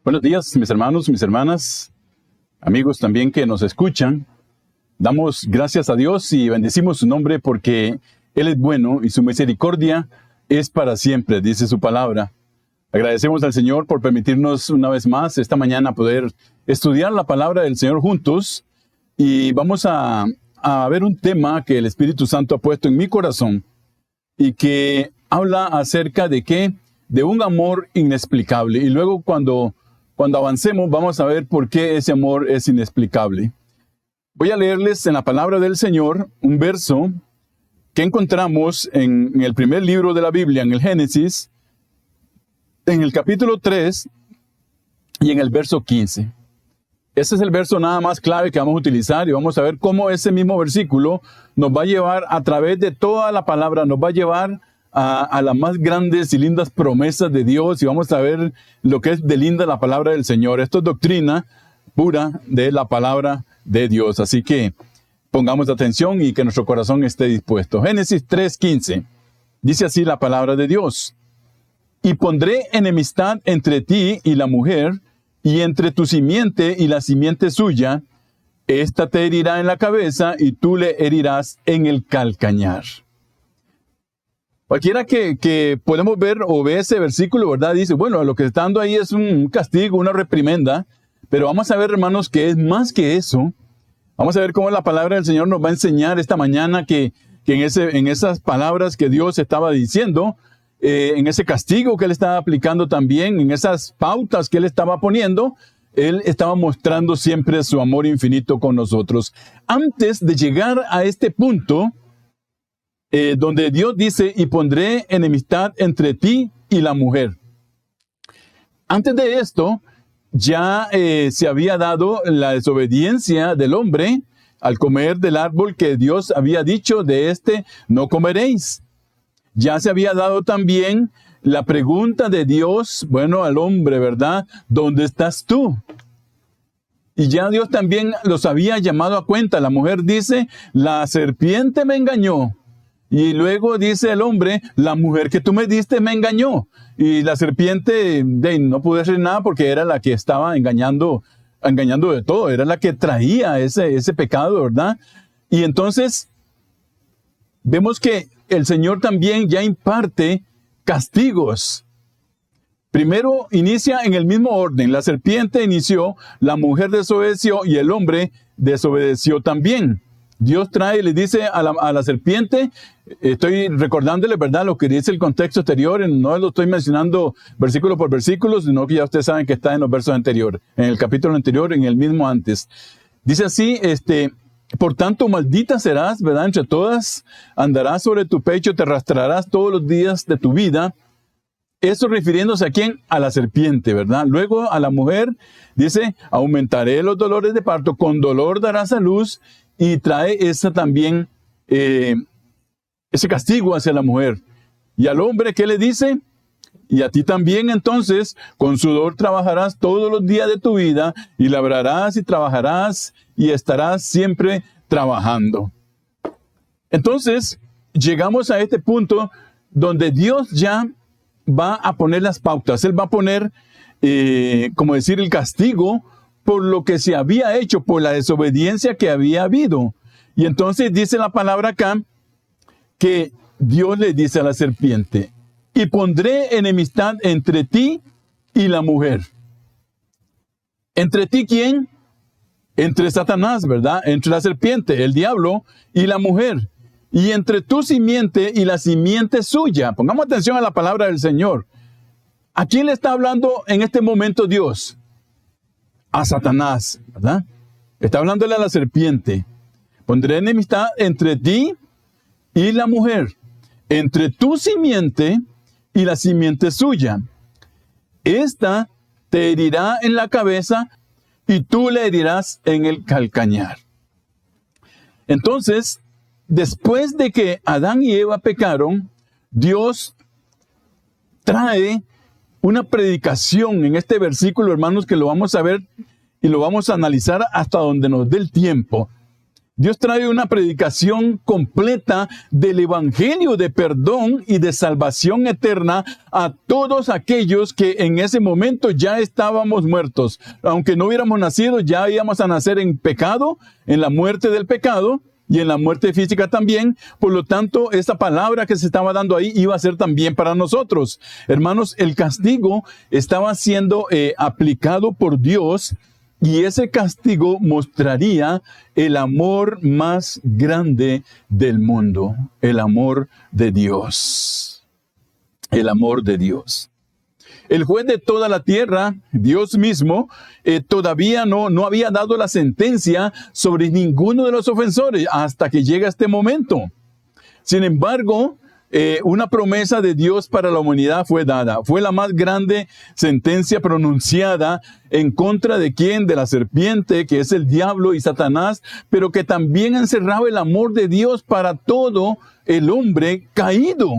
Buenos días, mis hermanos, mis hermanas, amigos también que nos escuchan. Damos gracias a Dios y bendecimos su nombre porque Él es bueno y su misericordia es para siempre, dice su palabra. Agradecemos al Señor por permitirnos una vez más esta mañana poder estudiar la palabra del Señor juntos. Y vamos a ver un tema que el Espíritu Santo ha puesto en mi corazón y que habla acerca de ¿qué? De un amor inexplicable. Y luego cuando avancemos vamos a ver por qué ese amor es inexplicable. Voy a leerles en la palabra del Señor un verso que encontramos en el primer libro de la Biblia, en el Génesis, en el capítulo 3 y en el verso 15. Ese es el verso nada más clave que vamos a utilizar y vamos a ver cómo ese mismo versículo nos va a llevar a través de toda la palabra, nos va a llevar a las más grandes y lindas promesas de Dios y vamos a ver lo que es de linda la palabra del Señor. Esto es doctrina pura de la palabra de Dios. Así que pongamos atención y que nuestro corazón esté dispuesto. Génesis 3:15. Dice así la palabra de Dios. Y pondré enemistad entre ti y la mujer, y entre tu simiente y la simiente suya. Esta te herirá en la cabeza, y tú le herirás en el calcañar. Cualquiera que podemos ver o ve ese versículo, ¿verdad? Dice, bueno, lo que está dando ahí es un castigo, una reprimenda. Pero vamos a ver, hermanos, que es más que eso. Vamos a ver cómo la palabra del Señor nos va a enseñar esta mañana que en esas palabras que Dios estaba diciendo, en ese castigo que Él estaba aplicando también, en esas pautas que Él estaba poniendo, Él estaba mostrando siempre su amor infinito con nosotros. Antes de llegar a este punto, donde Dios dice, y pondré enemistad entre ti y la mujer. Antes de esto, ya se había dado la desobediencia del hombre al comer del árbol que Dios había dicho, de este no comeréis. Ya se había dado también la pregunta de Dios, bueno, al hombre, ¿verdad? ¿Dónde estás tú? Y ya Dios también los había llamado a cuenta. La mujer dice, la serpiente me engañó. Y luego dice el hombre, la mujer que tú me diste me engañó. Y la serpiente no pudo hacer nada porque era la que estaba engañando de todo. Era la que traía ese pecado, ¿verdad? Y entonces vemos que el Señor también ya imparte castigos. Primero inicia en el mismo orden. La serpiente inició, la mujer desobedeció y el hombre desobedeció también. Dios trae y le dice a la serpiente, estoy recordándole, ¿verdad?, lo que dice el contexto anterior, no lo estoy mencionando versículo por versículo, sino que ya ustedes saben que está en los versos anteriores, en el capítulo anterior, en el mismo antes. Dice así, por tanto, maldita serás, ¿verdad?, entre todas, andarás sobre tu pecho, te arrastrarás todos los días de tu vida. Eso refiriéndose a quién, a la serpiente, ¿verdad? Luego a la mujer, dice, aumentaré los dolores de parto, con dolor darás a luz. Y trae también ese castigo hacia la mujer. Y al hombre, ¿qué le dice? Y a ti también entonces, con sudor trabajarás todos los días de tu vida, y labrarás y trabajarás, y estarás siempre trabajando. Entonces, llegamos a este punto donde Dios ya va a poner las pautas. Él va a poner, como decir, el castigo por lo que se había hecho, por la desobediencia que había habido. Y entonces dice la palabra acá, que Dios le dice a la serpiente, y pondré enemistad entre ti y la mujer. ¿Entre ti quién? Entre Satanás, ¿verdad? Entre la serpiente, el diablo, y la mujer. Y entre tu simiente y la simiente suya. Pongamos atención a la palabra del Señor. ¿A quién le está hablando en este momento Dios? A Satanás, ¿verdad? Está hablándole a la serpiente. Pondré enemistad entre ti y la mujer, entre tu simiente y la simiente suya. Esta te herirá en la cabeza y tú le herirás en el calcañar. Entonces, después de que Adán y Eva pecaron, Dios trae una predicación en este versículo, hermanos, que lo vamos a ver y lo vamos a analizar hasta donde nos dé el tiempo. Dios trae una predicación completa del evangelio de perdón y de salvación eterna a todos aquellos que en ese momento ya estábamos muertos. Aunque no hubiéramos nacido, ya íbamos a nacer en pecado, en la muerte del pecado y en la muerte física también. Por lo tanto, esta palabra que se estaba dando ahí iba a ser también para nosotros. Hermanos, el castigo estaba siendo aplicado por Dios. Y ese castigo mostraría el amor más grande del mundo, el amor de Dios. El amor de Dios. El juez de toda la tierra, Dios mismo, todavía no había dado la sentencia sobre ninguno de los ofensores hasta que llega este momento. Sin embargo, una promesa de Dios para la humanidad fue dada. Fue la más grande sentencia pronunciada en contra de quién, de la serpiente, que es el diablo y Satanás, pero que también encerraba el amor de Dios para todo el hombre caído.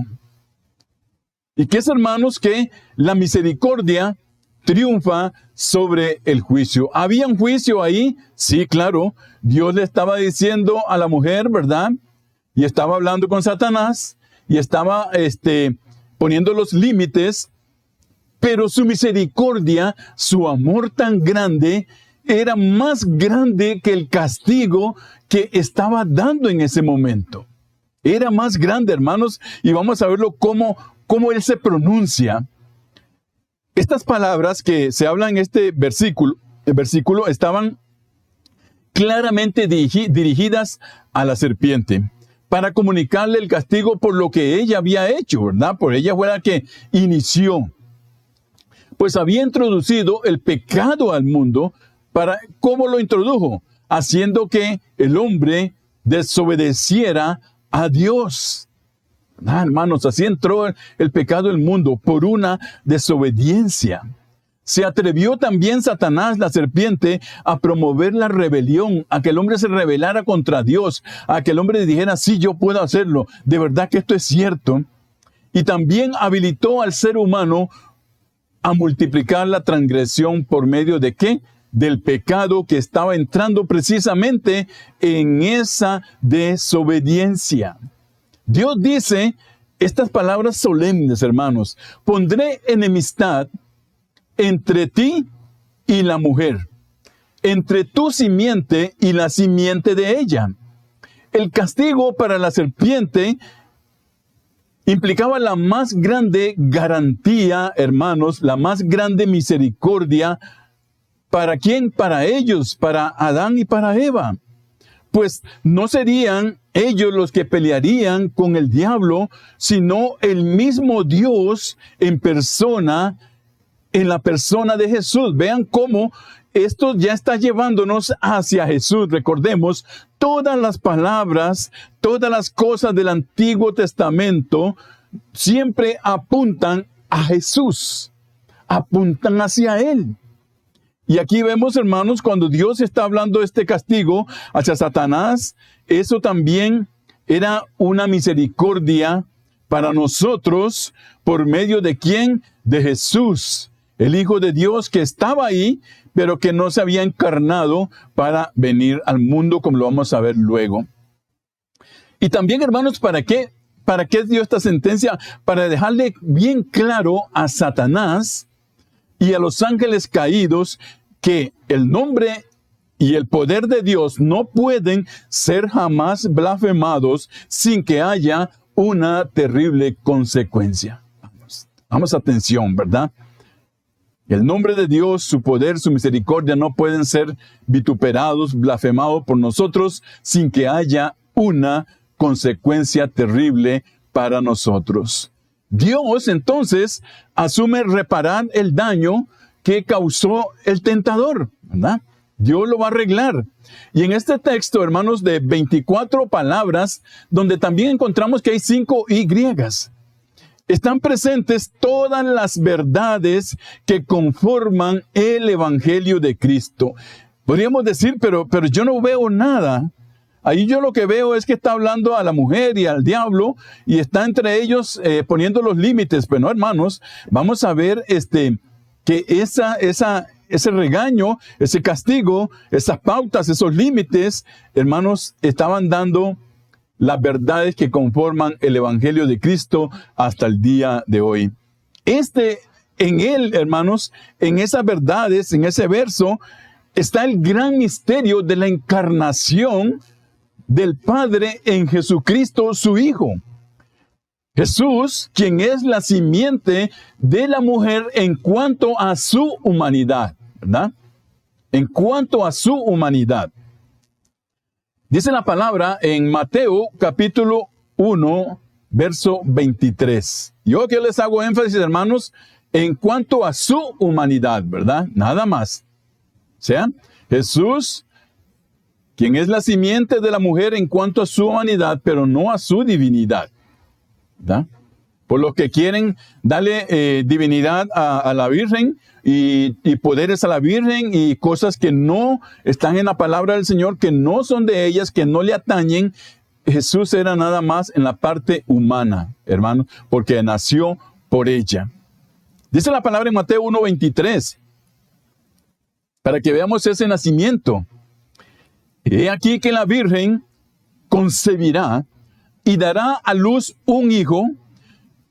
Y que es, hermanos, que la misericordia triunfa sobre el juicio. ¿Había un juicio ahí? Sí, claro. Dios le estaba diciendo a la mujer, ¿verdad? Y estaba hablando con Satanás. Y estaba poniendo los límites, pero su misericordia, su amor tan grande, era más grande que el castigo que estaba dando en ese momento. Era más grande, hermanos, y vamos a verlo cómo él se pronuncia. Estas palabras que se hablan en este versículo estaban claramente dirigidas a la serpiente, para comunicarle el castigo por lo que ella había hecho, ¿verdad? Por ella fue la que inició. Pues había introducido el pecado al mundo. ¿Cómo lo introdujo? Haciendo que el hombre desobedeciera a Dios. Hermanos, así entró el pecado al mundo, por una desobediencia. Se atrevió también Satanás, la serpiente, a promover la rebelión, a que el hombre se rebelara contra Dios, a que el hombre dijera, sí, yo puedo hacerlo, de verdad que esto es cierto. Y también habilitó al ser humano a multiplicar la transgresión por medio de ¿qué? Del pecado que estaba entrando precisamente en esa desobediencia. Dios dice estas palabras solemnes, hermanos: pondré enemistad entre ti y la mujer, entre tu simiente y la simiente de ella. El castigo para la serpiente implicaba la más grande garantía, hermanos, la más grande misericordia. ¿Para quién? Para ellos, para Adán y para Eva. Pues no serían ellos los que pelearían con el diablo, sino el mismo Dios en persona, en la persona de Jesús. Vean cómo esto ya está llevándonos hacia Jesús. Recordemos, todas las palabras, todas las cosas del Antiguo Testamento siempre apuntan a Jesús, apuntan hacia Él. Y aquí vemos, hermanos, cuando Dios está hablando de este castigo hacia Satanás, eso también era una misericordia para nosotros, por medio de ¿quién? De Jesús, el Hijo de Dios, que estaba ahí, pero que no se había encarnado para venir al mundo, como lo vamos a ver luego. Y también, hermanos, ¿para qué dio esta sentencia? Para dejarle bien claro a Satanás y a los ángeles caídos que el nombre y el poder de Dios no pueden ser jamás blasfemados sin que haya una terrible consecuencia. Vamos, atención, ¿verdad? El nombre de Dios, su poder, su misericordia no pueden ser vituperados, blasfemados por nosotros sin que haya una consecuencia terrible para nosotros. Dios entonces asume reparar el daño que causó el tentador, ¿verdad? Dios lo va a arreglar. Y en este texto, hermanos, de 24 palabras, donde también encontramos que hay 5 Y, están presentes todas las verdades que conforman el Evangelio de Cristo. Podríamos decir, pero yo no veo nada. Ahí yo lo que veo es que está hablando a la mujer y al diablo, y está entre ellos poniendo los límites. Pero no, hermanos, vamos a ver que ese regaño, ese castigo, esas pautas, esos límites, hermanos, estaban dando las verdades que conforman el Evangelio de Cristo hasta el día de hoy. En él, hermanos, en esas verdades, en ese verso, está el gran misterio de la encarnación del Padre en Jesucristo, su Hijo. Jesús, quien es la simiente de la mujer en cuanto a su humanidad, ¿verdad? En cuanto a su humanidad. Dice la palabra en Mateo capítulo 1, verso 23. Yo que les hago énfasis, hermanos, en cuanto a su humanidad, ¿verdad? Nada más. O sea, Jesús, quien es la simiente de la mujer en cuanto a su humanidad, pero no a su divinidad, ¿verdad? Por lo que quieren darle divinidad a la Virgen y poderes a la Virgen y cosas que no están en la palabra del Señor, que no son de ellas, que no le atañen. Jesús era nada más en la parte humana, hermano, porque nació por ella. Dice la palabra en Mateo 1:23, para que veamos ese nacimiento. He aquí que la Virgen concebirá y dará a luz un hijo,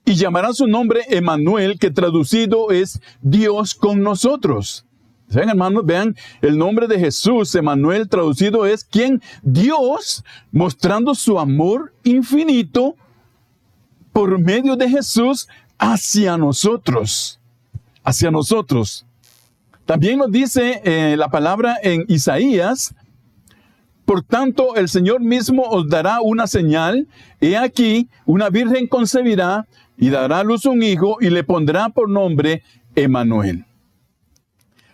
y llamará su nombre Emmanuel, que traducido es Dios con nosotros. ¿Saben, hermanos? Vean, el nombre de Jesús, Emmanuel, traducido es ¿quién? Dios, mostrando su amor infinito por medio de Jesús hacia nosotros. Hacia nosotros. También nos dice la palabra en Isaías: por tanto, el Señor mismo os dará una señal. He aquí, una virgen concebirá y dará a luz un hijo y le pondrá por nombre Emmanuel.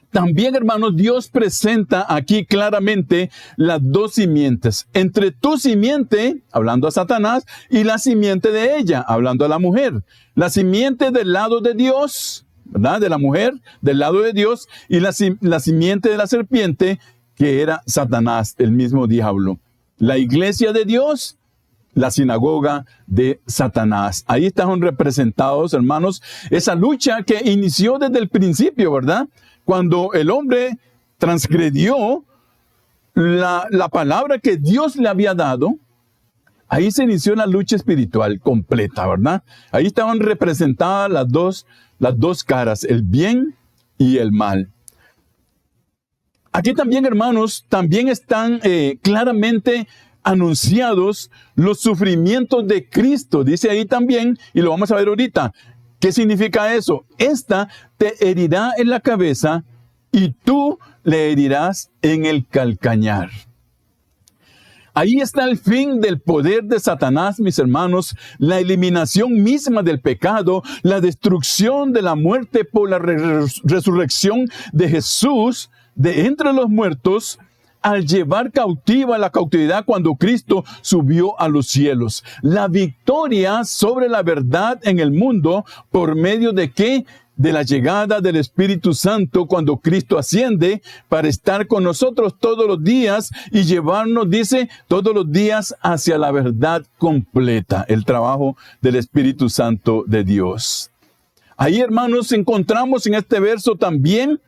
También, hermanos, Dios presenta aquí claramente las dos simientes. Entre tu simiente, hablando a Satanás, y la simiente de ella, hablando a la mujer. La simiente del lado de Dios, ¿verdad? De la mujer, del lado de Dios, y la simiente de la serpiente, que era Satanás, el mismo diablo. La iglesia de Dios, la sinagoga de Satanás. Ahí están representados, hermanos, esa lucha que inició desde el principio, ¿verdad? Cuando el hombre transgredió la palabra que Dios le había dado, ahí se inició la lucha espiritual completa, ¿verdad? Ahí estaban representadas las dos caras, el bien y el mal. Aquí también, hermanos, también están claramente anunciados los sufrimientos de Cristo. Dice ahí también, y lo vamos a ver ahorita, ¿qué significa eso? Esta te herirá en la cabeza y tú le herirás en el calcañar. Ahí está el fin del poder de Satanás, mis hermanos, la eliminación misma del pecado, la destrucción de la muerte por la resurrección de Jesús de entre los muertos, al llevar cautiva la cautividad cuando Cristo subió a los cielos. La victoria sobre la verdad en el mundo, ¿por medio de qué? De la llegada del Espíritu Santo cuando Cristo asciende para estar con nosotros todos los días y llevarnos, dice, todos los días hacia la verdad completa, el trabajo del Espíritu Santo de Dios. Ahí, hermanos, encontramos en este verso también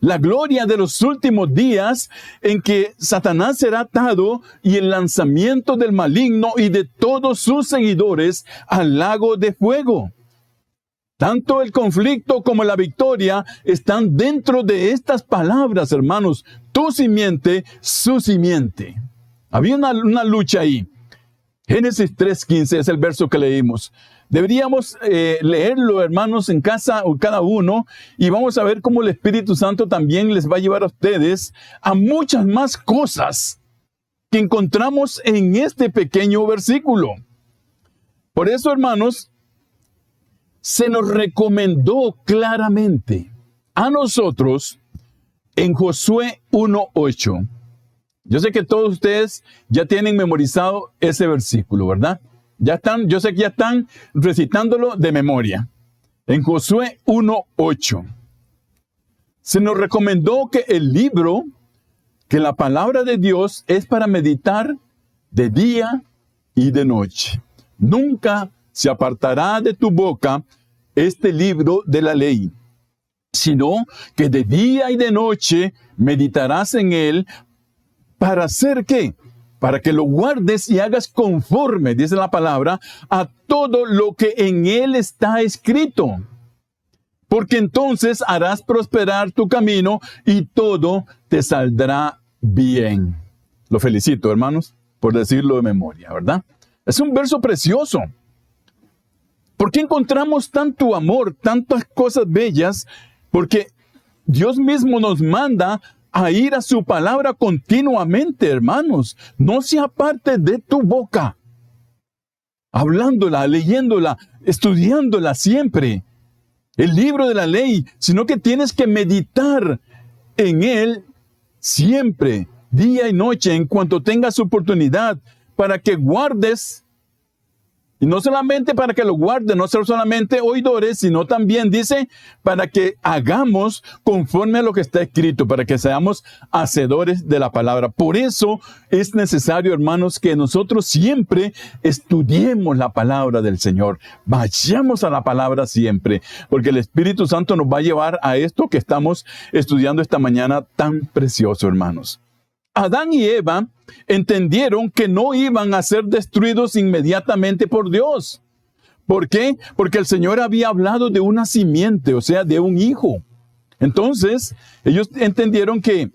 la gloria de los últimos días en que Satanás será atado y el lanzamiento del maligno y de todos sus seguidores al lago de fuego. Tanto el conflicto como la victoria están dentro de estas palabras, hermanos. Tu simiente, su simiente. Había una lucha ahí. Génesis 3:15 es el verso que leímos. Deberíamos leerlo, hermanos, en casa o cada uno, y vamos a ver cómo el Espíritu Santo también les va a llevar a ustedes a muchas más cosas que encontramos en este pequeño versículo. Por eso, hermanos, se nos recomendó claramente a nosotros en Josué 1:8. Yo sé que todos ustedes ya tienen memorizado ese versículo, ¿verdad? Yo sé que ya están recitándolo de memoria. En Josué 1:8. Se nos recomendó que el libro, que la palabra de Dios es para meditar de día y de noche. Nunca se apartará de tu boca este libro de la ley, sino que de día y de noche meditarás en él. ¿Para hacer qué? Para que lo guardes y hagas conforme, dice la palabra, a todo lo que en él está escrito. Porque entonces harás prosperar tu camino y todo te saldrá bien. Lo felicito, hermanos, por decirlo de memoria, ¿verdad? Es un verso precioso. ¿Por qué encontramos tanto amor, tantas cosas bellas? Porque Dios mismo nos manda a ir a su palabra continuamente, hermanos. No se aparte de tu boca. Hablándola, leyéndola, estudiándola siempre. El libro de la ley, sino que tienes que meditar en él siempre, día y noche, en cuanto tengas oportunidad, para que guardes. Y no solamente para que lo guarden, no ser solamente oidores, sino también dice, para que hagamos conforme a lo que está escrito, para que seamos hacedores de la palabra. Por eso es necesario, hermanos, que nosotros siempre estudiemos la palabra del Señor. Vayamos a la palabra siempre, porque el Espíritu Santo nos va a llevar a esto que estamos estudiando esta mañana tan precioso, hermanos. Adán y Eva entendieron que no iban a ser destruidos inmediatamente por Dios. ¿Por qué? Porque el Señor había hablado de una simiente, o sea, de un hijo. Entonces, ellos entendieron que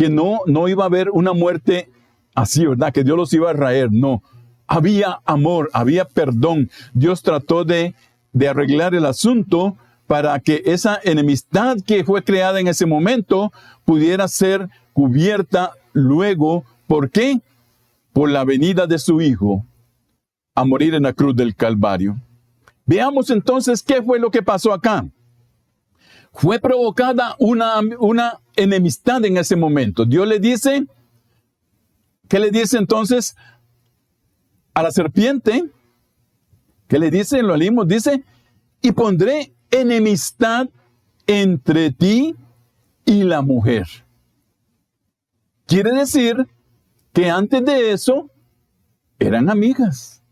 no iba a haber una muerte así, ¿verdad? Que Dios los iba a raer. No, había amor, había perdón. Dios trató de arreglar el asunto para que esa enemistad que fue creada en ese momento pudiera ser cubierta luego. ¿Por qué? Por la venida de su Hijo a morir en la cruz del Calvario. Veamos entonces qué fue lo que pasó acá. Fue provocada una enemistad en ese momento. Dios le dice, ¿qué le dice entonces a la serpiente? ¿Qué le dice? Lo leímos, dice, y pondré enemistad entre ti y la mujer. Quiere decir que antes de eso eran amigas,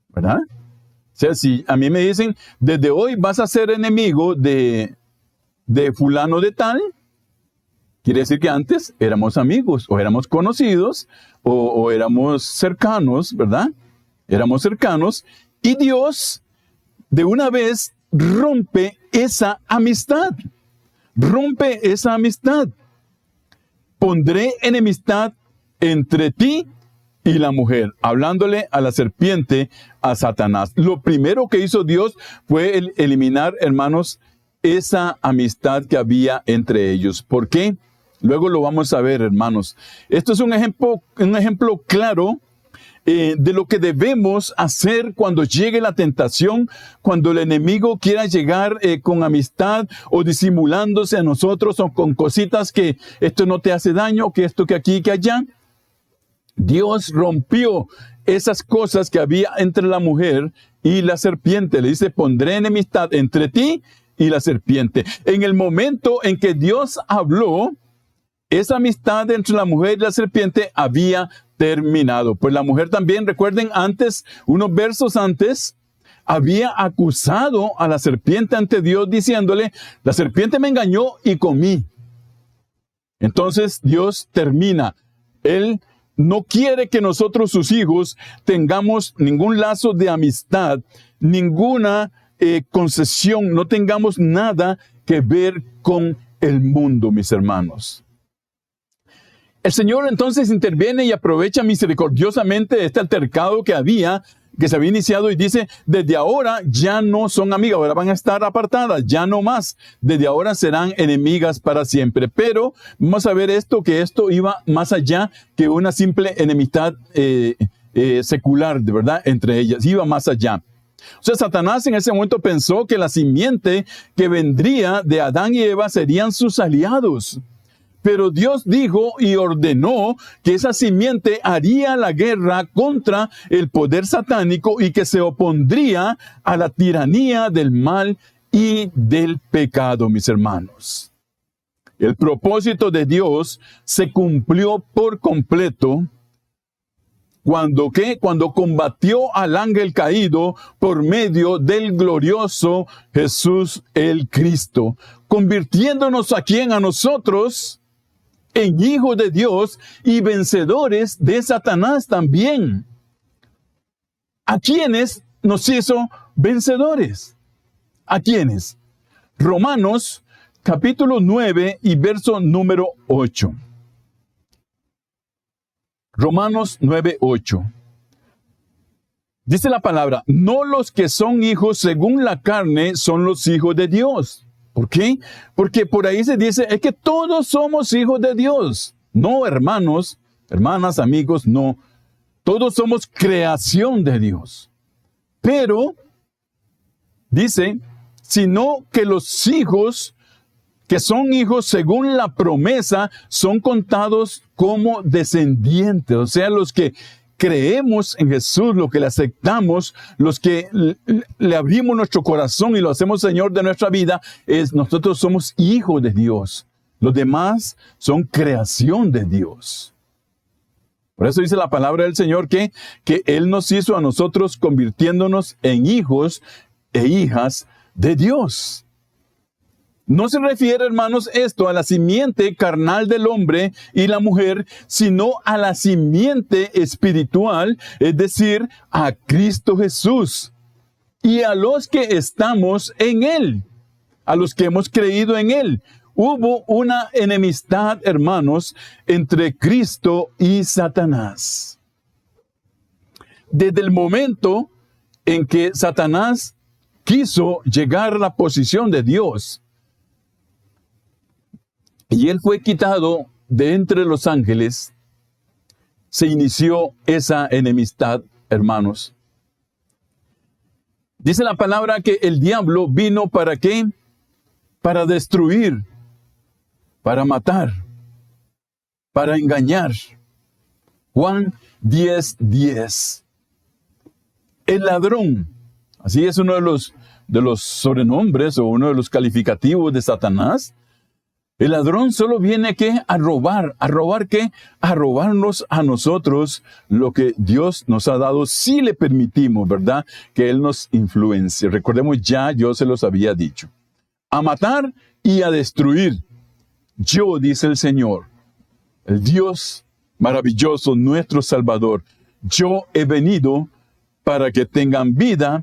¿verdad? O sea, si a mí me dicen, desde hoy vas a ser enemigo de fulano de tal, quiere decir que antes éramos amigos, o éramos conocidos, o éramos cercanos, ¿verdad? Éramos cercanos, y Dios de una vez rompe esa amistad. Rompe esa amistad. Pondré enemistad entre ti y la mujer, hablándole a la serpiente, a Satanás. Lo primero que hizo Dios fue eliminar, hermanos, esa amistad que había entre ellos. ¿Por qué? Luego lo vamos a ver, hermanos. Esto es un ejemplo claro de lo que debemos hacer cuando llegue la tentación, cuando el enemigo quiera llegar con amistad o disimulándose a nosotros o con cositas que esto no te hace daño, que esto, que aquí, que allá. Dios rompió esas cosas que había entre la mujer y la serpiente. Le dice, pondré enemistad entre ti y la serpiente. En el momento en que Dios habló, esa amistad entre la mujer y la serpiente había terminado. Pues la mujer también, recuerden, antes, unos versos antes, había acusado a la serpiente ante Dios diciéndole, la serpiente me engañó y comí. Entonces Dios termina. Él no quiere que nosotros, sus hijos, tengamos ningún lazo de amistad, ninguna concesión, no tengamos nada que ver con el mundo, mis hermanos. El Señor entonces interviene y aprovecha misericordiosamente este altercado que se había iniciado y dice, desde ahora ya no son amigas, ahora van a estar apartadas, ya no más, desde ahora serán enemigas para siempre. Pero vamos a ver que esto iba más allá que una simple enemistad secular, de verdad, entre ellas, iba más allá. O sea, Satanás en ese momento pensó que la simiente que vendría de Adán y Eva serían sus aliados. Pero Dios dijo y ordenó que esa simiente haría la guerra contra el poder satánico y que se opondría a la tiranía del mal y del pecado, mis hermanos. El propósito de Dios se cumplió por completo ¿Cuándo qué? Cuando combatió al ángel caído por medio del glorioso Jesús el Cristo, convirtiéndonos a quien a nosotros en hijos de Dios y vencedores de Satanás también. ¿A quiénes nos hizo vencedores? ¿A quiénes? Romanos capítulo 9 y verso número 8. Romanos 9:8. Dice la palabra, no los que son hijos según la carne son los hijos de Dios. ¿Por qué? Porque por ahí se dice, es que todos somos hijos de Dios. No, hermanos, hermanas, amigos, no. Todos somos creación de Dios. Pero, dice, sino que los hijos que son hijos según la promesa, son contados como descendientes. O sea, los que creemos en Jesús, los que le aceptamos, los que le abrimos nuestro corazón y lo hacemos Señor de nuestra vida, nosotros somos hijos de Dios. Los demás son creación de Dios. Por eso dice la palabra del Señor que Él nos hizo a nosotros convirtiéndonos en hijos e hijas de Dios. No se refiere, hermanos, esto a la simiente carnal del hombre y la mujer, sino a la simiente espiritual, es decir, a Cristo Jesús. Y a los que estamos en Él, a los que hemos creído en Él. Hubo una enemistad, hermanos, entre Cristo y Satanás. Desde el momento en que Satanás quiso llegar a la posición de Dios, y él fue quitado de entre los ángeles, se inició esa enemistad, hermanos. Dice la palabra que el diablo vino ¿para qué? Para destruir, para matar, para engañar. Juan 10:10. El ladrón, así es uno de los sobrenombres o uno de los calificativos de Satanás. El ladrón solo viene ¿qué? A robar ¿qué? A robarnos a nosotros lo que Dios nos ha dado, si le permitimos, ¿verdad? Que Él nos influencie. Recordemos, ya yo se los había dicho. A matar y a destruir. Yo, dice el Señor, el Dios maravilloso, nuestro Salvador, yo he venido para que tengan vida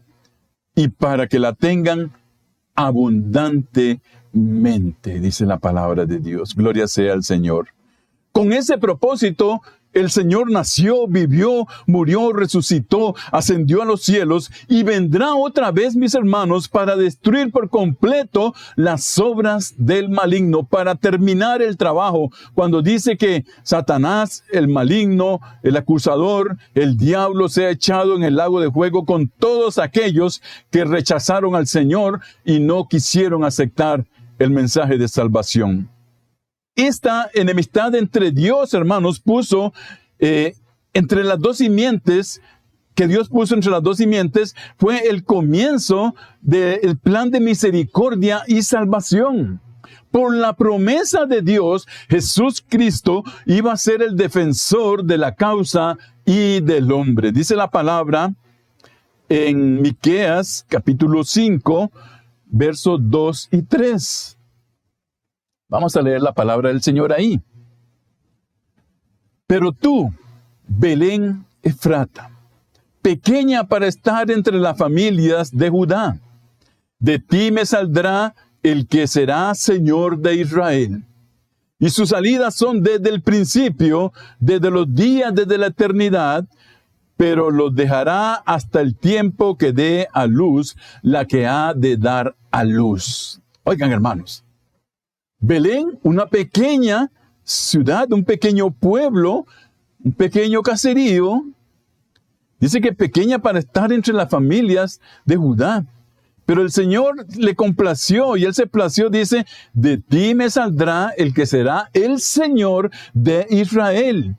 y para que la tengan abundantemente, dice la palabra de Dios. Gloria sea al Señor. Con ese propósito, el Señor nació, vivió, murió, resucitó, ascendió a los cielos y vendrá otra vez, mis hermanos, para destruir por completo las obras del maligno, para terminar el trabajo. Cuando dice que Satanás, el maligno, el acusador, el diablo se ha echado en el lago de fuego con todos aquellos que rechazaron al Señor y no quisieron aceptar el mensaje de salvación. Esta enemistad entre Dios, hermanos, puso entre las dos simientes, que Dios puso entre las dos simientes, fue el comienzo del plan de misericordia y salvación. Por la promesa de Dios, Jesús Cristo iba a ser el defensor de la causa y del hombre. Dice la palabra en Miqueas, capítulo 5, versos 2 y 3. Vamos a leer la palabra del Señor ahí. Pero tú, Belén Efrata, pequeña para estar entre las familias de Judá, de ti me saldrá el que será Señor de Israel. Y sus salidas son desde el principio, desde los días, desde la eternidad, pero los dejará hasta el tiempo que dé a luz la que ha de dar a luz. Oigan, hermanos, Belén, una pequeña ciudad, un pequeño pueblo, un pequeño caserío, dice que pequeña para estar entre las familias de Judá. Pero el Señor le complació y Él se plació, dice, de ti me saldrá el que será el Señor de Israel.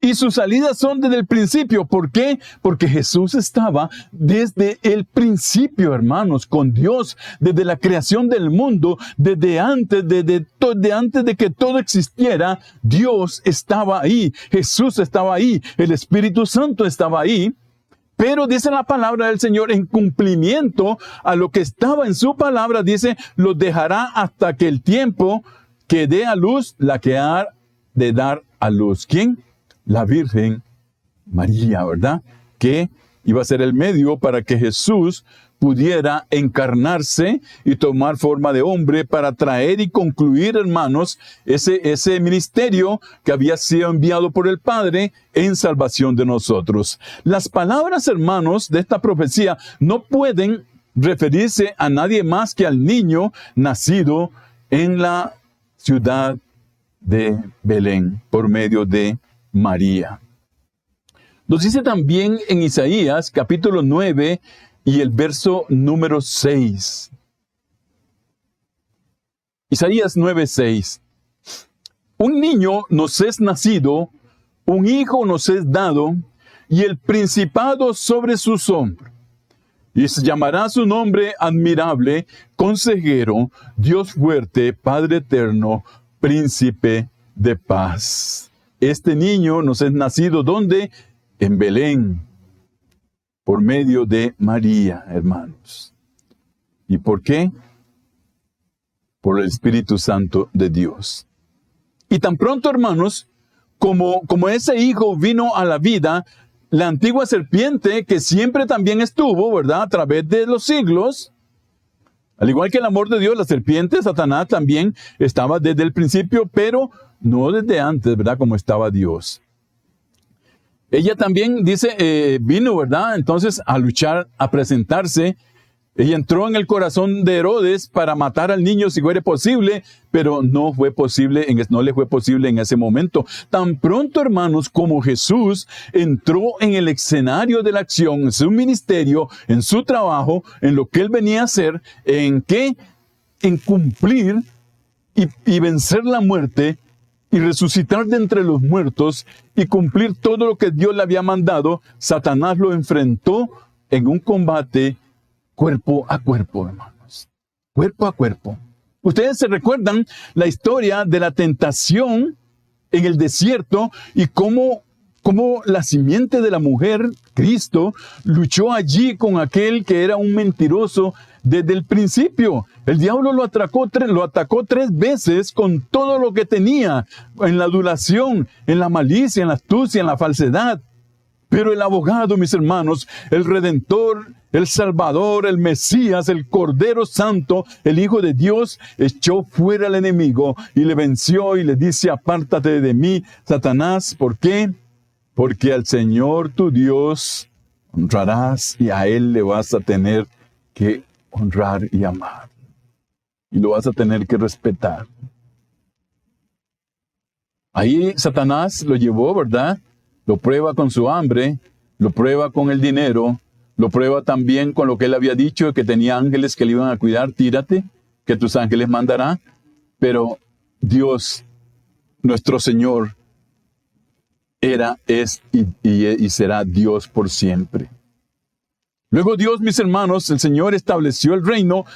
Y sus salidas son desde el principio. ¿Por qué? Porque Jesús estaba desde el principio, hermanos, con Dios, desde la creación del mundo, desde antes de que todo existiera, Dios estaba ahí, Jesús estaba ahí, el Espíritu Santo estaba ahí. Pero dice la palabra del Señor, en cumplimiento a lo que estaba en su palabra, dice, los dejará hasta que el tiempo que dé a luz la que ha de dar a luz. ¿Quién? La Virgen María, ¿verdad? Que iba a ser el medio para que Jesús pudiera encarnarse y tomar forma de hombre para traer y concluir, hermanos, ese ministerio que había sido enviado por el Padre en salvación de nosotros. Las palabras, hermanos, de esta profecía no pueden referirse a nadie más que al niño nacido en la ciudad de Belén por medio de María. Nos dice también en Isaías capítulo 9 y el verso número 6. Isaías 9:6. Un niño nos es nacido, un hijo nos es dado, y el principado sobre sus hombros. Y se llamará su nombre admirable, consejero, Dios fuerte, Padre eterno, príncipe de paz. Este niño nos es nacido, ¿dónde? En Belén, por medio de María, hermanos. ¿Y por qué? Por el Espíritu Santo de Dios. Y tan pronto, hermanos, como ese hijo vino a la vida, la antigua serpiente, que siempre también estuvo, ¿verdad?, a través de los siglos, al igual que el amor de Dios, la serpiente, Satanás, también estaba desde el principio, pero no desde antes, ¿verdad?, como estaba Dios. Ella también dice, vino, ¿verdad?, entonces a luchar, a presentarse. Ella entró en el corazón de Herodes para matar al niño si fuera posible, pero no fue posible, no le fue posible en ese momento. Tan pronto, hermanos, como Jesús entró en el escenario de la acción, en su ministerio, en su trabajo, en lo que él venía a hacer, ¿en qué? En cumplir y vencer la muerte, y resucitar de entre los muertos, y cumplir todo lo que Dios le había mandado. Satanás lo enfrentó en un combate cuerpo a cuerpo, hermanos. Cuerpo a cuerpo. Ustedes se recuerdan la historia de la tentación en el desierto y cómo la simiente de la mujer, Cristo, luchó allí con aquel que era un mentiroso desde el principio. El diablo lo atacó 3 veces con todo lo que tenía, en la adulación, en la malicia, en la astucia, en la falsedad. Pero el abogado, mis hermanos, el Redentor, el Salvador, el Mesías, el Cordero Santo, el Hijo de Dios, echó fuera al enemigo y le venció y le dice, apártate de mí, Satanás. ¿Por qué? Porque al Señor tu Dios honrarás y a Él le vas a tener que honrar y amar. Y lo vas a tener que respetar. Ahí Satanás lo llevó, ¿verdad? Lo prueba con su hambre, lo prueba con el dinero, lo prueba también con lo que él había dicho, que tenía ángeles que le iban a cuidar. Tírate, que tus ángeles mandará. Pero Dios, nuestro Señor, era, es y será Dios por siempre. Luego Dios, mis hermanos, el Señor estableció el reino,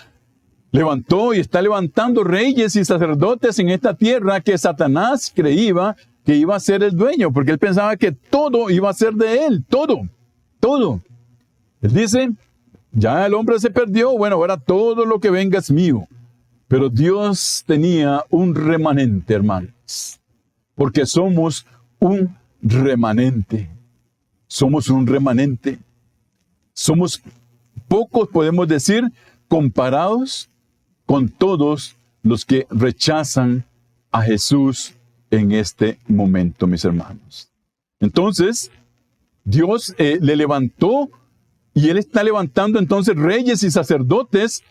levantó y está levantando reyes y sacerdotes en esta tierra que Satanás creía que iba a ser el dueño, porque él pensaba que todo iba a ser de él, todo. Él dice, ya el hombre se perdió, bueno, ahora todo lo que venga es mío. Pero Dios tenía un remanente, hermanos, porque somos un remanente. Somos un remanente. Somos pocos, podemos decir, comparados con todos los que rechazan a Jesús en este momento, mis hermanos. Entonces, Dios le levantó y Él está levantando entonces reyes y sacerdotes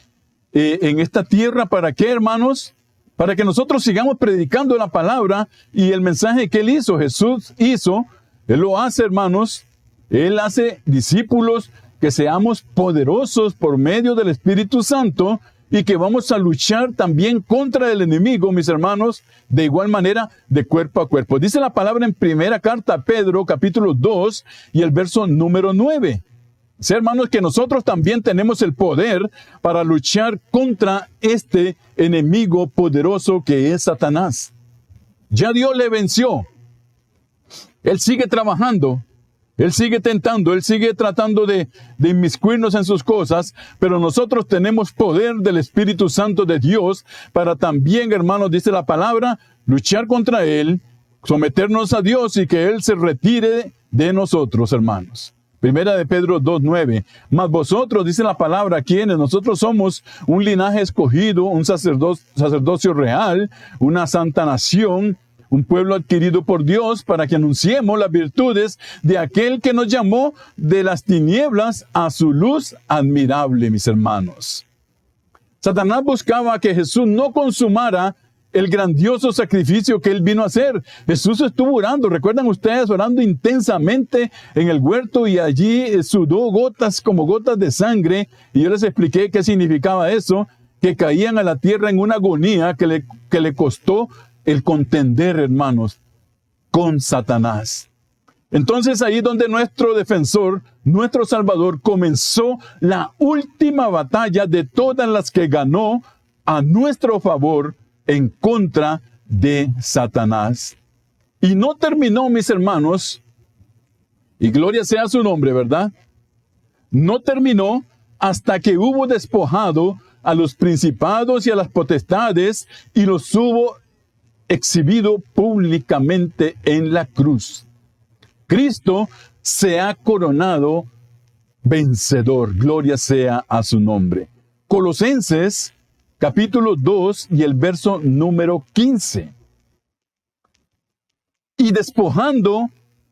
en esta tierra. ¿Para qué, hermanos? Para que nosotros sigamos predicando la palabra y el mensaje que Él hizo, Jesús hizo. Él lo hace, hermanos. Él hace discípulos que seamos poderosos por medio del Espíritu Santo y que vamos a luchar también contra el enemigo, mis hermanos, de igual manera, de cuerpo a cuerpo. Dice la palabra en primera carta a Pedro, capítulo 2, y el verso número 9. Sí, hermanos, que nosotros también tenemos el poder para luchar contra este enemigo poderoso que es Satanás. Ya Dios le venció. Él sigue trabajando. Él sigue tentando, Él sigue tratando de inmiscuirnos en sus cosas, pero nosotros tenemos poder del Espíritu Santo de Dios para también, hermanos, dice la palabra, luchar contra Él, someternos a Dios y que Él se retire de nosotros, hermanos. Primera de Pedro 2:9. Mas vosotros, dice la palabra, quienes nosotros somos un linaje escogido, un sacerdocio real, una santa nación, un pueblo adquirido por Dios para que anunciemos las virtudes de aquel que nos llamó de las tinieblas a su luz admirable, mis hermanos. Satanás buscaba que Jesús no consumara el grandioso sacrificio que Él vino a hacer. Jesús estuvo orando, ¿recuerdan ustedes? Orando intensamente en el huerto y allí sudó gotas como gotas de sangre. Y yo les expliqué qué significaba eso, que caían a la tierra en una agonía que le costó el contender, hermanos, con Satanás. Entonces ahí donde nuestro defensor, nuestro Salvador, comenzó la última batalla de todas las que ganó a nuestro favor en contra de Satanás. Y no terminó, mis hermanos, y gloria sea su nombre, ¿verdad? No terminó hasta que hubo despojado a los principados y a las potestades y los hubo exhibido públicamente en la cruz. Cristo se ha coronado vencedor. Gloria sea a su nombre. Colosenses, capítulo 2 y el verso número 15. Y despojando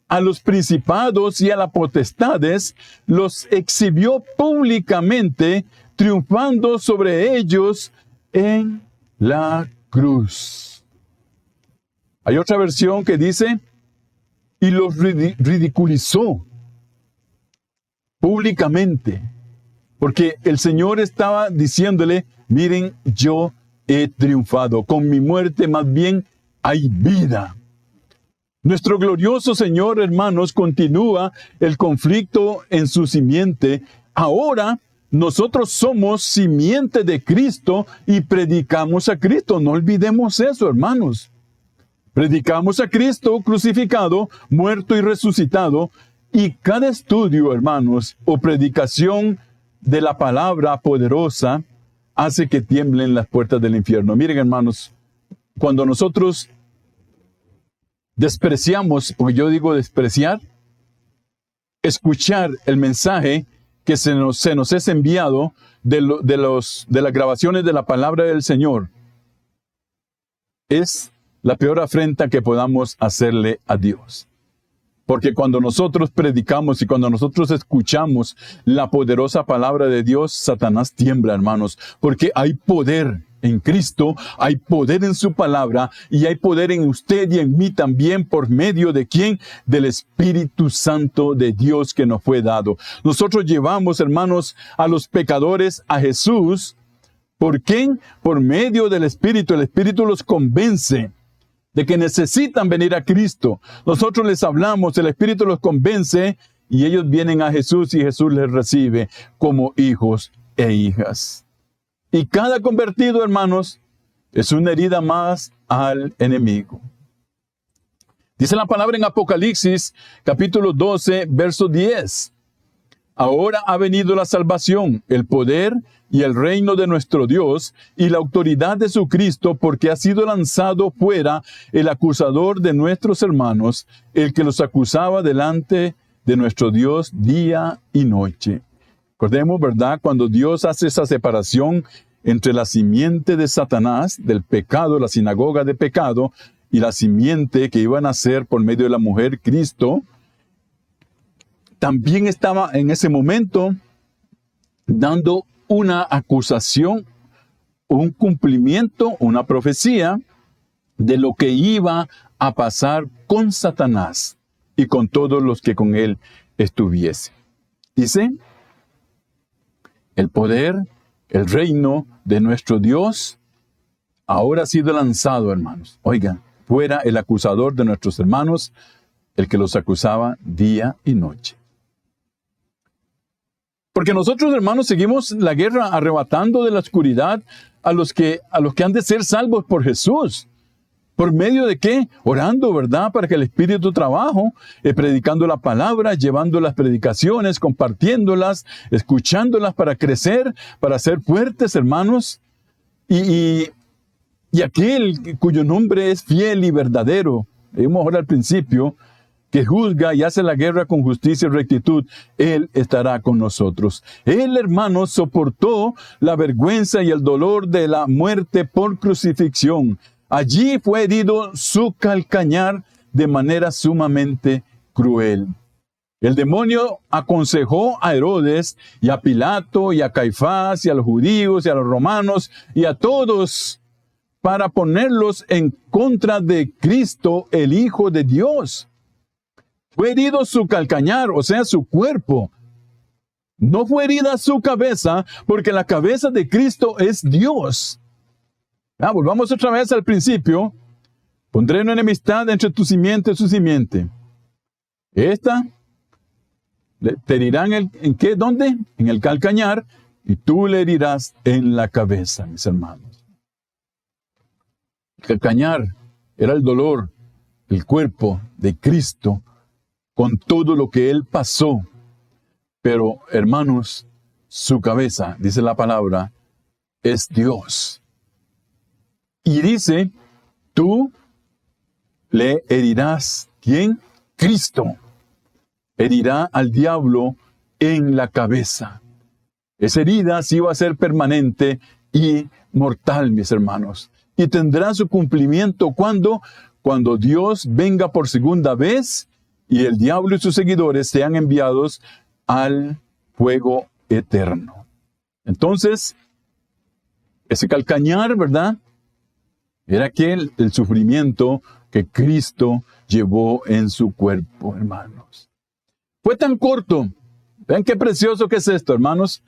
a los principados y a las potestades, los exhibió públicamente, triunfando sobre ellos en la cruz. Hay otra versión que dice, y los ridiculizó públicamente, porque el Señor estaba diciéndole, miren, yo he triunfado, con mi muerte más bien hay vida. Nuestro glorioso Señor, hermanos, continúa el conflicto en su simiente. Ahora nosotros somos simiente de Cristo y predicamos a Cristo. No olvidemos eso, hermanos. Predicamos a Cristo crucificado, muerto y resucitado, y cada estudio, hermanos, o predicación de la palabra poderosa hace que tiemblen las puertas del infierno. Miren, hermanos, cuando nosotros despreciamos, porque yo digo despreciar, escuchar el mensaje que se nos es enviado de las grabaciones de la palabra del Señor, es la peor afrenta que podamos hacerle a Dios. Porque cuando nosotros predicamos y cuando nosotros escuchamos la poderosa palabra de Dios, Satanás tiembla, hermanos, porque hay poder en Cristo, hay poder en su palabra y hay poder en usted y en mí también por medio de ¿quién? Del Espíritu Santo de Dios que nos fue dado. Nosotros llevamos, hermanos, a los pecadores a Jesús. ¿Por quién? Por medio del Espíritu. El Espíritu los convence de que necesitan venir a Cristo. Nosotros les hablamos, el Espíritu los convence y ellos vienen a Jesús y Jesús les recibe como hijos e hijas. Y cada convertido, hermanos, es una herida más al enemigo. Dice la palabra en Apocalipsis, capítulo 12, verso 10. Ahora ha venido la salvación, el poder y el reino de nuestro Dios y la autoridad de su Cristo, porque ha sido lanzado fuera el acusador de nuestros hermanos, el que los acusaba delante de nuestro Dios día y noche. Recordemos, ¿verdad? Cuando Dios hace esa separación entre la simiente de Satanás, del pecado, la sinagoga de pecado, y la simiente que iba a nacer por medio de la mujer, Cristo, también estaba en ese momento dando una acusación, un cumplimiento, una profecía de lo que iba a pasar con Satanás y con todos los que con él estuviesen. Dice, el poder El reino de nuestro Dios ahora ha sido lanzado, hermanos. Oigan, fuera el acusador de nuestros hermanos, el que los acusaba día y noche. Porque nosotros, hermanos, seguimos la guerra arrebatando de la oscuridad a los que han de ser salvos por Jesús. ¿Por medio de qué? Orando, ¿verdad? Para que el Espíritu trabaje, predicando la palabra, llevando las predicaciones, compartiéndolas, escuchándolas para crecer, para ser fuertes, hermanos. Y aquel cuyo nombre es fiel y verdadero, vimos ahora al principio, que juzga y hace la guerra con justicia y rectitud, Él estará con nosotros. Él, hermanos, soportó la vergüenza y el dolor de la muerte por crucifixión. Allí fue herido su calcañar de manera sumamente cruel. El demonio aconsejó a Herodes y a Pilato y a Caifás y a los judíos y a los romanos y a todos para ponerlos en contra de Cristo, el Hijo de Dios. Fue herido su calcañar, o sea, su cuerpo. No fue herida su cabeza, porque la cabeza de Cristo es Dios. Volvamos otra vez al principio. Pondré una enemistad entre tu simiente y su simiente. Esta te herirán ¿en qué? ¿Dónde? En el calcañar, y tú le herirás en la cabeza, mis hermanos. El calcañar era el dolor, el cuerpo de Cristo, con todo lo que Él pasó. Pero, hermanos, su cabeza, dice la palabra, es Dios. Y dice, tú le herirás, ¿quién? Cristo. Herirá al diablo en la cabeza. Esa herida sí va a ser permanente y mortal, mis hermanos. Y tendrá su cumplimiento cuando Dios venga por segunda vez y el diablo y sus seguidores sean enviados al fuego eterno. Entonces, ese calcañar, ¿verdad? Era el sufrimiento que Cristo llevó en su cuerpo, hermanos. Fue tan corto, vean qué precioso que es esto, hermanos.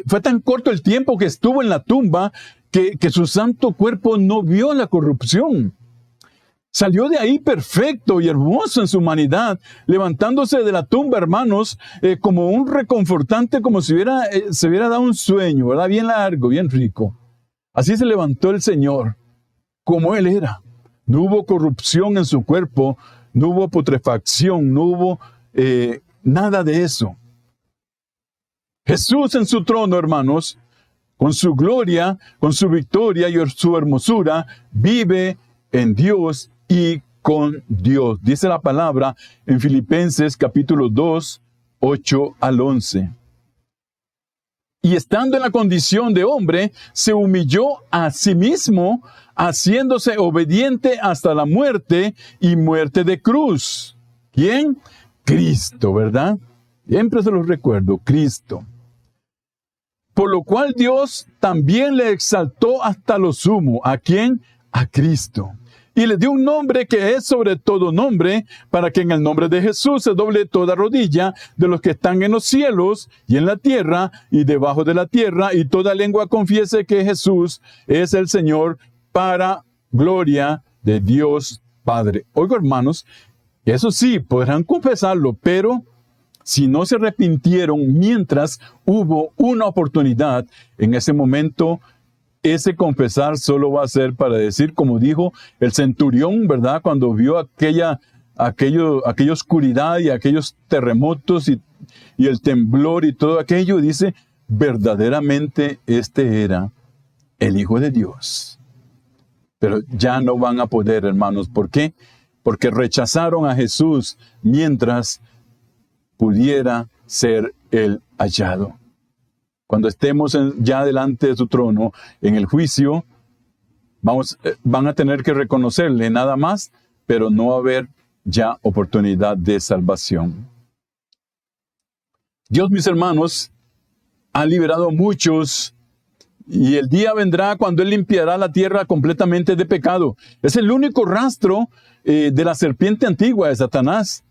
Fue tan corto el tiempo que estuvo en la tumba que su santo cuerpo no vio la corrupción. Salió de ahí perfecto y hermoso en su humanidad, levantándose de la tumba, hermanos, como un reconfortante, como si se hubiera dado un sueño, ¿verdad? Bien largo, bien rico. Así se levantó el Señor, como Él era. No hubo corrupción en su cuerpo, no hubo putrefacción, no hubo nada de eso. Jesús en su trono, hermanos, con su gloria, con su victoria y su hermosura, vive en Dios y con Dios. Dice la palabra en Filipenses capítulo 2, 8 al 11. Y estando en la condición de hombre, se humilló a sí mismo, haciéndose obediente hasta la muerte y muerte de cruz. ¿Quién? Cristo, ¿verdad? Siempre se los recuerdo, Cristo. Por lo cual Dios también le exaltó hasta lo sumo. ¿A quién? A Cristo. Y le dio un nombre que es sobre todo nombre, para que en el nombre de Jesús se doble toda rodilla de los que están en los cielos y en la tierra y debajo de la tierra, y toda lengua confiese que Jesús es el Señor, para gloria de Dios Padre. Oiga, hermanos, eso sí, podrán confesarlo, pero si no se arrepintieron mientras hubo una oportunidad, en ese momento ese confesar solo va a ser para decir, como dijo el centurión, ¿verdad? Cuando vio aquella oscuridad y aquellos terremotos y el temblor y todo aquello, dice, verdaderamente este era el Hijo de Dios. Pero ya no van a poder, hermanos. ¿Por qué? Porque rechazaron a Jesús mientras pudiera ser el hallado. Cuando estemos ya delante de su trono, en el juicio, van a tener que reconocerle nada más, pero no va a haber ya oportunidad de salvación. Dios, mis hermanos, ha liberado a muchos, y el día vendrá cuando Él limpiará la tierra completamente de pecado. Es el único rastro de la serpiente antigua de Satanás.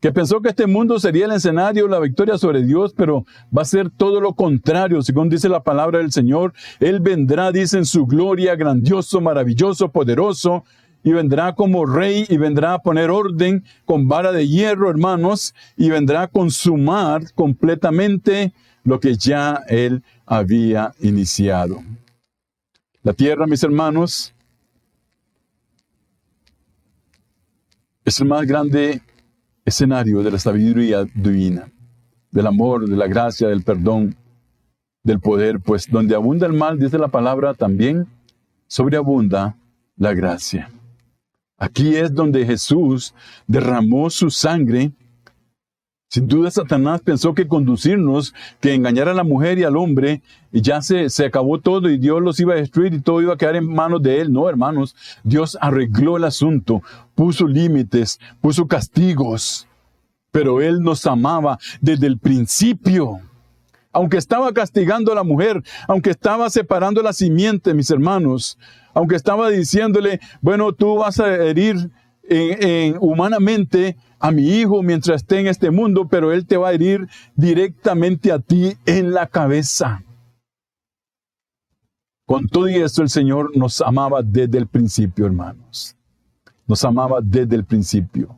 que pensó que este mundo sería el escenario, la victoria sobre Dios, pero va a ser todo lo contrario, según dice la palabra del Señor. Él vendrá, dice, en su gloria, grandioso, maravilloso, poderoso, y vendrá como rey, y vendrá a poner orden con vara de hierro, hermanos, y vendrá a consumar completamente lo que ya Él había iniciado. La tierra, mis hermanos, es el más grande escenario de la sabiduría divina, del amor, de la gracia, del perdón, del poder, pues donde abunda el mal, dice la palabra, también sobreabunda la gracia. Aquí es donde Jesús derramó su sangre. Sin duda Satanás pensó que conducirnos, que engañar a la mujer y al hombre, y ya se acabó todo y Dios los iba a destruir y todo iba a quedar en manos de Él. No, hermanos, Dios arregló el asunto, puso límites, puso castigos, pero Él nos amaba desde el principio. Aunque estaba castigando a la mujer, aunque estaba separando la simiente, mis hermanos, aunque estaba diciéndole, bueno, tú vas a herir humanamente a mi hijo mientras esté en este mundo, pero Él te va a herir directamente a ti en la cabeza. Con todo y esto, el Señor nos amaba desde el principio, hermanos. Nos amaba desde el principio.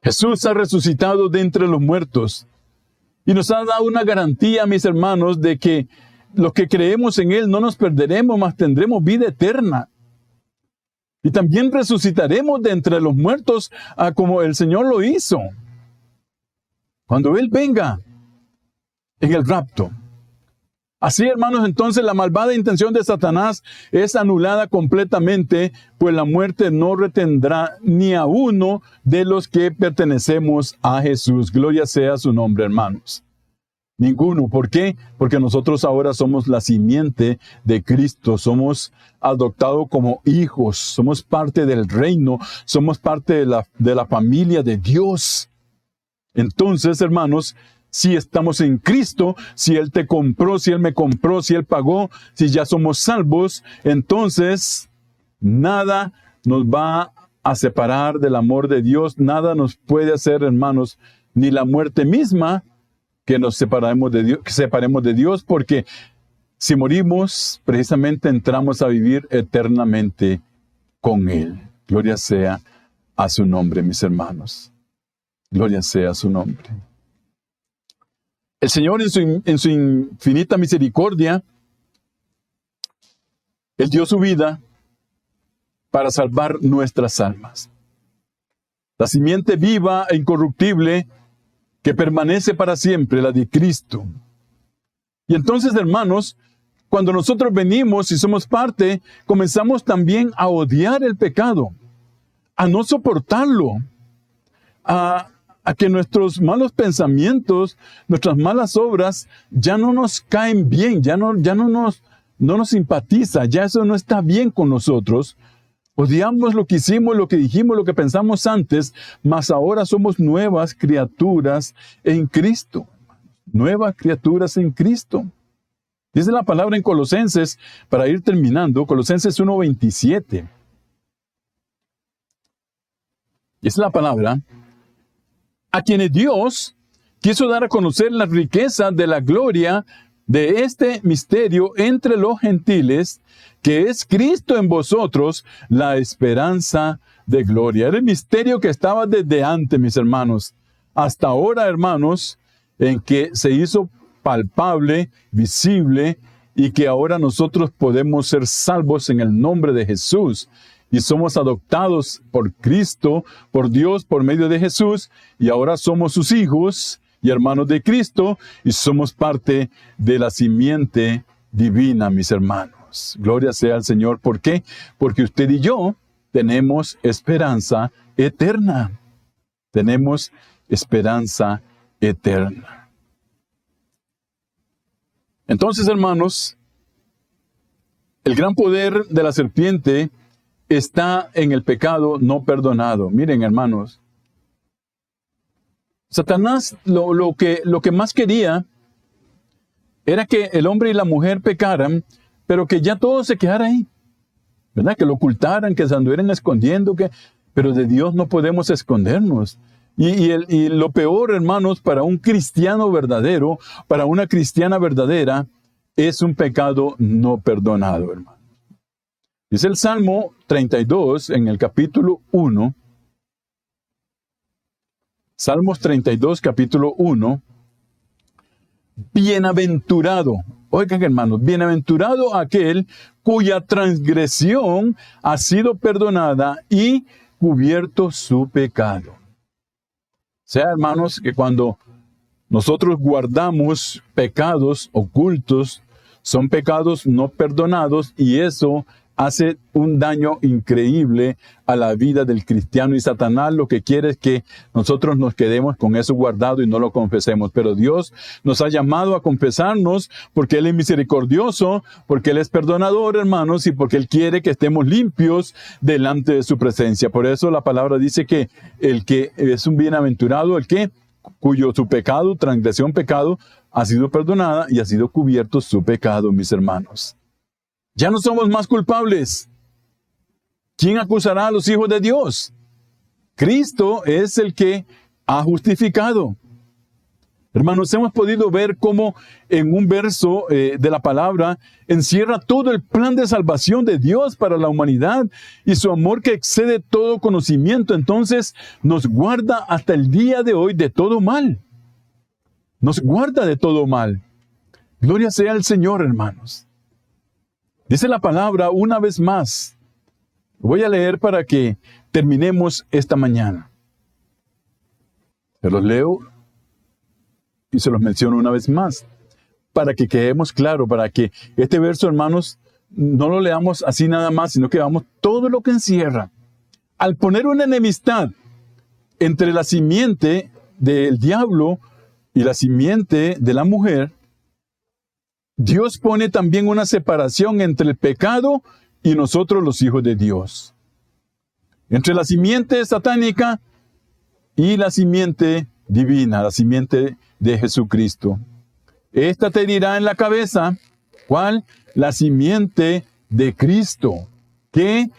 Jesús ha resucitado de entre los muertos y nos ha dado una garantía, mis hermanos, de que los que creemos en Él no nos perderemos, mas tendremos vida eterna. Y también resucitaremos de entre los muertos, como el Señor lo hizo. Cuando Él venga en el rapto. Así, hermanos, entonces la malvada intención de Satanás es anulada completamente, pues la muerte no retendrá ni a uno de los que pertenecemos a Jesús. Gloria sea su nombre, hermanos. Ninguno. ¿Por qué? Porque nosotros ahora somos la simiente de Cristo. Somos adoptados como hijos. Somos parte del reino. Somos parte de la familia de Dios. Entonces, hermanos, si estamos en Cristo, si Él te compró, si Él me compró, si Él pagó, si ya somos salvos, entonces nada nos va a separar del amor de Dios. Nada nos puede hacer, hermanos, ni la muerte misma, que nos separemos de Dios, porque si morimos, precisamente entramos a vivir eternamente con Él. Gloria sea a su nombre, mis hermanos. Gloria sea a su nombre. El Señor en su infinita misericordia, Él dio su vida para salvar nuestras almas. La simiente viva e incorruptible que permanece para siempre, la de Cristo. Y entonces, hermanos, cuando nosotros venimos y somos parte, comenzamos también a odiar el pecado, a no soportarlo, a que nuestros malos pensamientos, nuestras malas obras ya no nos caen bien, ya no nos simpatiza, ya eso no está bien con nosotros. Odiamos lo que hicimos, lo que dijimos, lo que pensamos antes, mas ahora somos nuevas criaturas en Cristo. Nuevas criaturas en Cristo. Dice la palabra en Colosenses, para ir terminando, Colosenses 1:27. Dice la palabra, a quienes Dios quiso dar a conocer la riqueza de la gloria de este misterio entre los gentiles, que es Cristo en vosotros, la esperanza de gloria. Era el misterio que estaba desde antes, mis hermanos. Hasta ahora, hermanos, en que se hizo palpable, visible, y que ahora nosotros podemos ser salvos en el nombre de Jesús. Y somos adoptados por Cristo, por Dios, por medio de Jesús, y ahora somos sus hijos y hermanos de Cristo, y somos parte de la simiente divina, mis hermanos. Gloria sea al Señor. ¿Por qué? Porque usted y yo tenemos esperanza eterna. Tenemos esperanza eterna. Entonces, hermanos, el gran poder de la serpiente está en el pecado no perdonado. Miren, hermanos, Satanás lo que más quería era que el hombre y la mujer pecaran, pero que ya todo se quedara ahí, ¿verdad? Que lo ocultaran, que se anduvieran escondiendo, pero de Dios no podemos escondernos. Y lo peor, hermanos, para un cristiano verdadero, para una cristiana verdadera, es un pecado no perdonado, hermano. Dice el Salmo 32 en el capítulo 1. Salmos 32, capítulo 1. Bienaventurado, oigan hermanos, bienaventurado aquel cuya transgresión ha sido perdonada y cubierto su pecado. O sea, hermanos, que cuando nosotros guardamos pecados ocultos, son pecados no perdonados y eso hace un daño increíble a la vida del cristiano, y Satanás lo que quiere es que nosotros nos quedemos con eso guardado y no lo confesemos. Pero Dios nos ha llamado a confesarnos porque Él es misericordioso, porque Él es perdonador, hermanos, y porque Él quiere que estemos limpios delante de su presencia. Por eso la palabra dice que el que es un bienaventurado, el que cuyo su pecado, transgresión, pecado, ha sido perdonada y ha sido cubierto su pecado, mis hermanos. Ya no somos más culpables. ¿Quién acusará a los hijos de Dios? Cristo es el que ha justificado. Hermanos, hemos podido ver cómo en un verso de la palabra encierra todo el plan de salvación de Dios para la humanidad y su amor que excede todo conocimiento. Entonces nos guarda hasta el día de hoy de todo mal. Nos guarda de todo mal. Gloria sea al Señor, hermanos. Dice la palabra una vez más. Voy a leer para que terminemos esta mañana. Se los leo y se los menciono una vez más, para que quedemos claros, para que este verso, hermanos, no lo leamos así nada más, sino que veamos todo lo que encierra. Al poner una enemistad entre la simiente del diablo y la simiente de la mujer, Dios pone también una separación entre el pecado y nosotros los hijos de Dios. Entre la simiente satánica y la simiente divina, la simiente de Jesucristo. Esta te herirá en la cabeza. ¿Cuál? La simiente de Cristo, que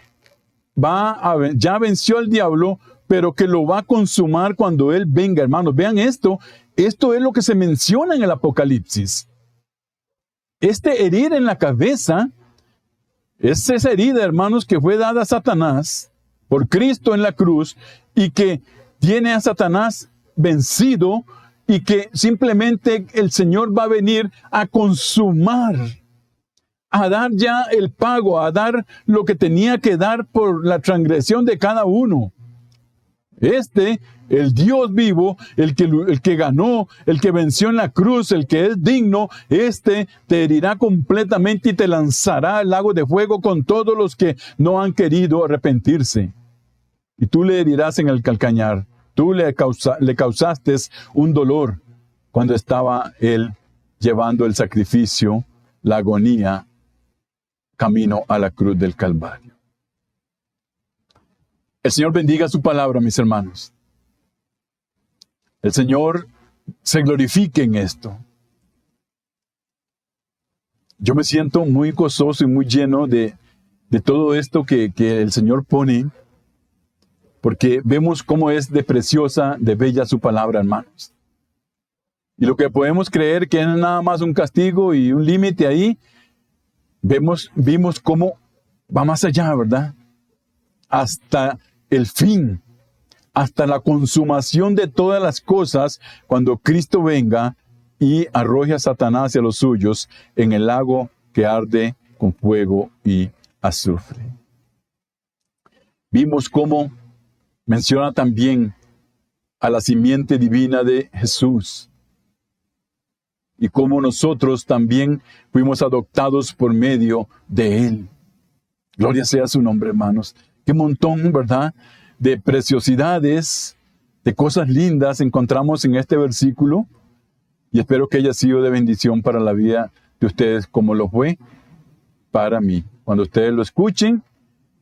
ya venció al diablo, pero que lo va a consumar cuando Él venga, hermanos. Vean esto. Esto es lo que se menciona en el Apocalipsis. Este herir en la cabeza es esa herida, hermanos, que fue dada a Satanás por Cristo en la cruz y que tiene a Satanás vencido y que simplemente el Señor va a venir a consumar, a dar ya el pago, a dar lo que tenía que dar por la transgresión de cada uno. El Dios vivo, el que ganó, el que venció en la cruz, el que es digno, te herirá completamente y te lanzará al lago de fuego con todos los que no han querido arrepentirse. Y tú le herirás en el calcañar. Tú le causaste un dolor cuando estaba Él llevando el sacrificio, la agonía, camino a la cruz del Calvario. El Señor bendiga su palabra, mis hermanos. El Señor se glorifique en esto. Yo me siento muy gozoso y muy lleno de todo esto que el Señor pone, porque vemos cómo es de preciosa, de bella su palabra, hermanos. Y lo que podemos creer que es nada más un castigo y un límite ahí, vimos cómo va más allá, ¿verdad? Hasta el fin, hasta la consumación de todas las cosas, cuando Cristo venga y arroje a Satanás y a los suyos en el lago que arde con fuego y azufre. Vimos cómo menciona también a la simiente divina de Jesús y cómo nosotros también fuimos adoptados por medio de Él. Gloria sea su nombre, hermanos. Qué montón, ¿verdad?, de preciosidades, de cosas lindas encontramos en este versículo, y espero que haya sido de bendición para la vida de ustedes como lo fue para mí. Cuando ustedes lo escuchen,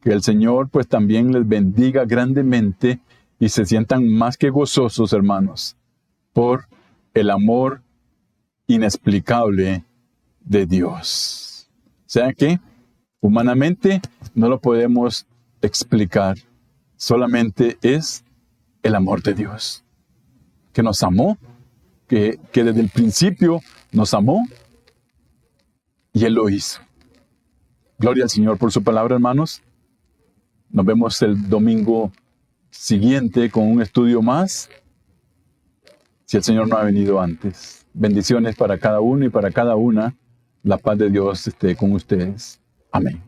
que el Señor pues también les bendiga grandemente y se sientan más que gozosos, hermanos, por el amor inexplicable de Dios. O sea que humanamente no lo podemos explicar, solamente es el amor de Dios, que nos amó, que desde el principio nos amó, y Él lo hizo. Gloria al Señor por su palabra, hermanos. Nos vemos el domingo siguiente con un estudio más, si el Señor no ha venido antes. Bendiciones para cada uno y para cada una. La paz de Dios esté con ustedes. Amén.